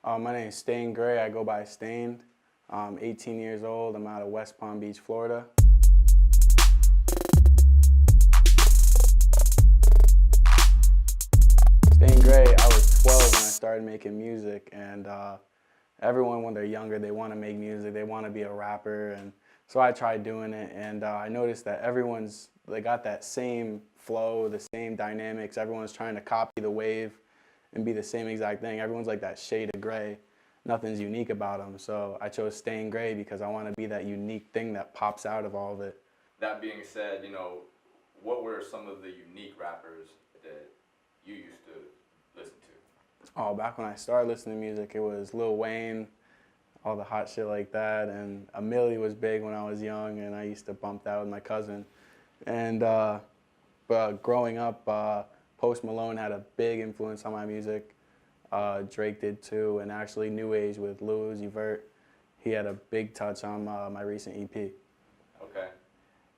My name is Stain Gray. I go by Stained. I'm 18 years old. I'm out of West Palm Beach, Florida. Stain Gray, I was 12 when I started making music, and everyone when they're younger, they want to make music, they want to be a rapper, and so I tried doing it, and I noticed that they got that same flow, the same dynamics. Everyone's trying to copy the wave and be the same exact thing. Everyone's like that shade of gray. Nothing's unique about them. So I chose Stain Gray because I want to be that unique thing that pops out of all of it. That being said, what were some of the unique rappers that you used to listen to? Oh, back when I started listening to music, it was Lil Wayne, all the hot shit like that, and A Milli was big when I was young, and I used to bump that with my cousin. And but growing up, Post Malone had a big influence on my music. Drake did too, and actually New Age with Lil Uzi Vert. He had a big touch on my recent EP. Okay,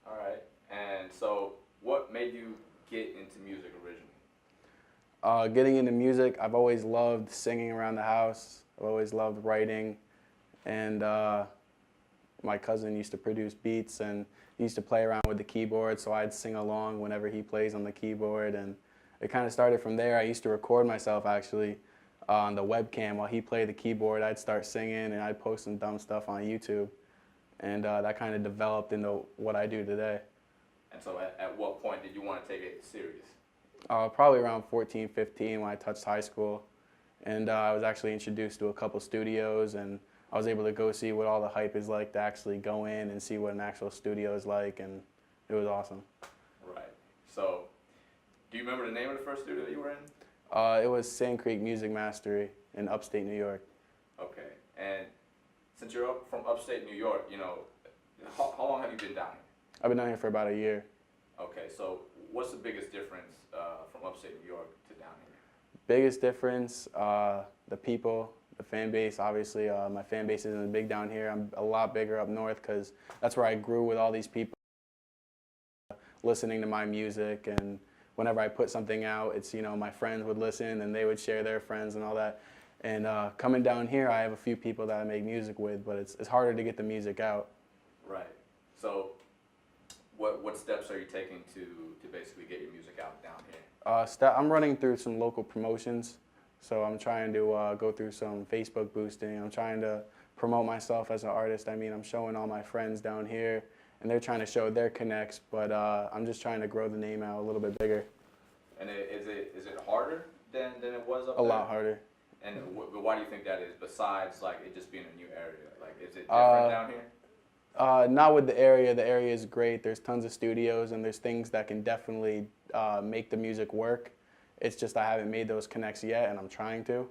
all right. And so, what made you get into music originally? Getting into music, I've always loved singing around the house. I've always loved writing, and my cousin used to produce beats, and he used to play around with the keyboard, so I'd sing along whenever he plays on the keyboard, and it kind of started from there. I used to record myself actually on the webcam while he played the keyboard. I'd start singing, and I'd post some dumb stuff on YouTube, and that kind of developed into what I do today. And so at what point did you want to take it serious? Probably around 14, 15 when I touched high school, and I was actually introduced to a couple studios, and I was able to go see what all the hype is like to actually go in and see what an actual studio is like, and it was awesome. Right. So, do you remember the name of the first studio you were in? It was Sand Creek Music Mastery in upstate New York. Okay. And since you're from upstate New York, how long have you been down here? I've been down here for about a year. Okay. So, what's the biggest difference from upstate New York to down here? Biggest difference, the people. The fan base, obviously, my fan base isn't as big down here. I'm a lot bigger up north because that's where I grew with all these people listening to my music. And whenever I put something out, it's, my friends would listen and they would share their friends and all that. And coming down here, I have a few people that I make music with, but it's harder to get the music out. Right. So what steps are you taking to basically get your music out down here? I'm running through some local promotions. So I'm trying to go through some Facebook boosting. I'm trying to promote myself as an artist. I mean, I'm showing all my friends down here, and they're trying to show their connects, but I'm just trying to grow the name out a little bit bigger. And is it harder than it was up there? A lot harder. And why do you think that is, besides like it just being a new area? Like, is it different down here? Not with the area. The area is great. There's tons of studios, and there's things that can definitely make the music work. It's just I haven't made those connects yet, and I'm trying to.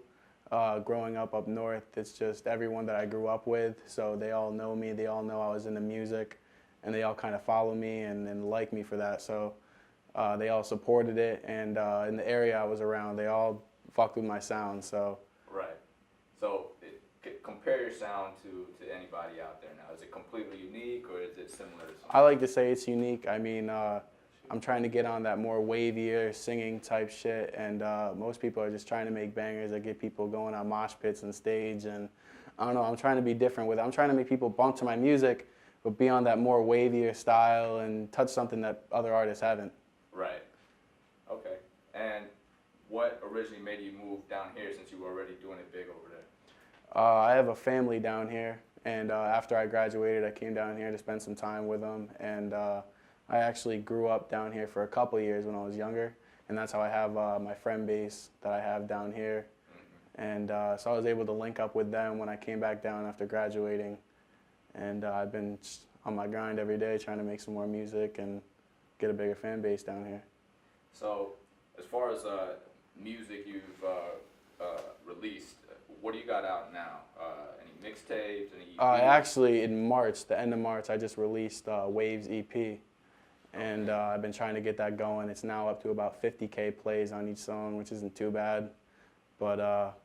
Growing up north, it's just everyone that I grew up with, so they all know me, they all know I was into music, and they all kind of follow me and like me for that. So they all supported it, and in the area I was around, they all fucked with my sound. So. Right. So compare your sound to anybody out there now. Is it completely unique, or is it similar to something? I like to say it's unique. I mean, I'm trying to get on that more wavier singing type shit, and most people are just trying to make bangers that get people going on mosh pits and stage, and I don't know, I'm trying to be different with it. I'm trying to make people bump to my music, but be on that more wavier style and touch something that other artists haven't. Right. Okay. And what originally made you move down here since you were already doing it big over there? I have a family down here, and after I graduated, I came down here to spend some time with them, and I actually grew up down here for a couple of years when I was younger, and that's how I have my friend base that I have down here. And so I was able to link up with them when I came back down after graduating, and I've been on my grind every day trying to make some more music and get a bigger fan base down here. So as far as music you've released, what do you got out now? Any mixtapes, any EPs? Actually, in March, the end of March, I just released Waves EP. And I've been trying to get that going. It's now up to about 50K plays on each song, which isn't too bad. But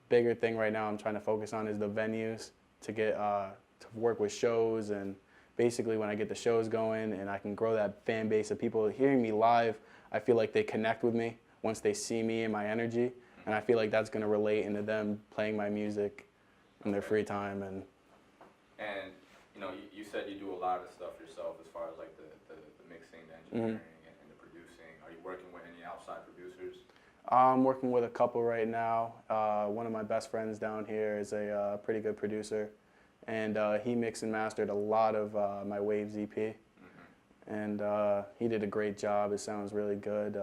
bigger thing right now I'm trying to focus on is the venues to get to work with shows, and basically when I get the shows going and I can grow that fan base of people hearing me live, I feel like they connect with me once they see me and my energy. and I feel like that's going to relate into them playing my music in their free time. And you know, you said you do a lot of stuff yourself as far as like the mixing, the engineering, and the producing. Are you working with any outside producers? I'm working with a couple right now. One of my best friends down here is a pretty good producer, and he mixed and mastered a lot of my Waves EP, and he did a great job. It sounds really good.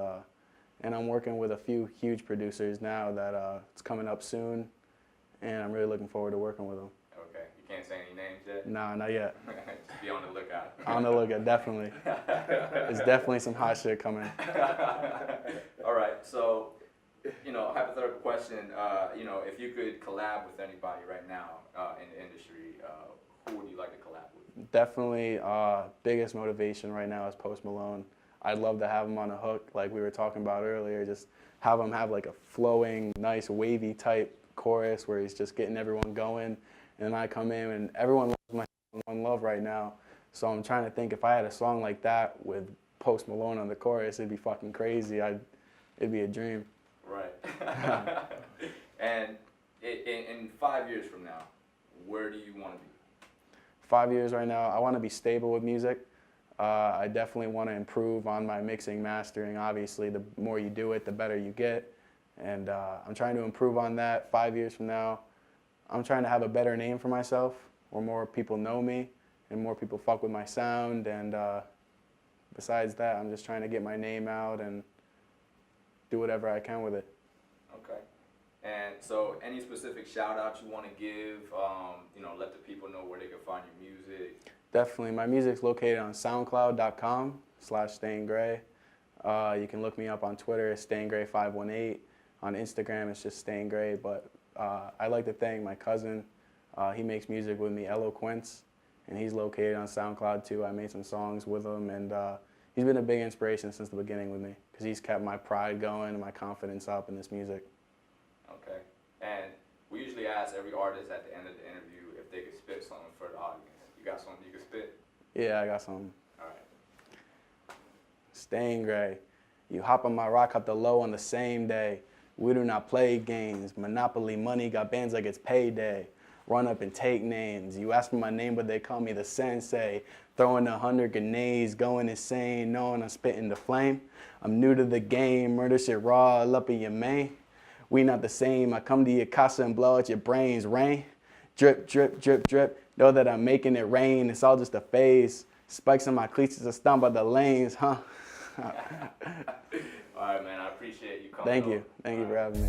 And I'm working with a few huge producers now that it's coming up soon, and I'm really looking forward to working with them. Okay, you can't say any names yet? Nah, not yet. Just be on the lookout. On the lookout, definitely. There's definitely some hot shit coming. All right, so, you know, hypothetical question, you know, if you could collab with anybody right now in the industry, who would you like to collab with? Definitely, biggest motivation right now is Post Malone. I'd love to have him on a hook, like we were talking about earlier, just have him have like a flowing, nice, wavy type chorus where he's just getting everyone going. And then I come in and everyone loves my One Love right now. So I'm trying to think if I had a song like that with Post Malone on the chorus, it'd be fucking crazy. It'd be a dream. Right. And in 5 years from now, where do you want to be? 5 years right now, I want to be stable with music. I definitely want to improve on my mixing, mastering. Obviously, the more you do it, the better you get. And I'm trying to improve on that. 5 years from now, I'm trying to have a better name for myself, where more people know me and more people fuck with my sound. And besides that, I'm just trying to get my name out and do whatever I can with it. Okay. And so any specific shout outs you want to give, you know, let the people know where they can find your music? Definitely. My music's located on soundcloud.com/StayingGray. You can look me up on Twitter, it's StayingGray518. On Instagram, it's just StayingGray. But I like to thank my cousin. He makes music with me, Eloquence, and he's located on SoundCloud too. I made some songs with him, and he's been a big inspiration since the beginning with me because he's kept my pride going and my confidence up in this music. Okay. And we usually ask every artist at the end of the interview if they could spit something for the audience. You got something you can spit? Yeah, I got something. All right. Staying Gray. You hop on my rock up the low on the same day. We do not play games. Monopoly money got bands like it's payday. Run up and take names. You ask for my name, but they call me the sensei. Throwing 100 grenades, going insane, knowing I'm spitting the flame. I'm new to the game, murder shit raw, all up in your main. We not the same. I come to your casa and blow out your brains. Rain, drip, drip, drip, drip. Know that I'm making it rain. It's all just a phase. Spikes on my cleats is a stomp by the lanes, huh? All right, man. I appreciate you coming. Thank you. Thank you for having me.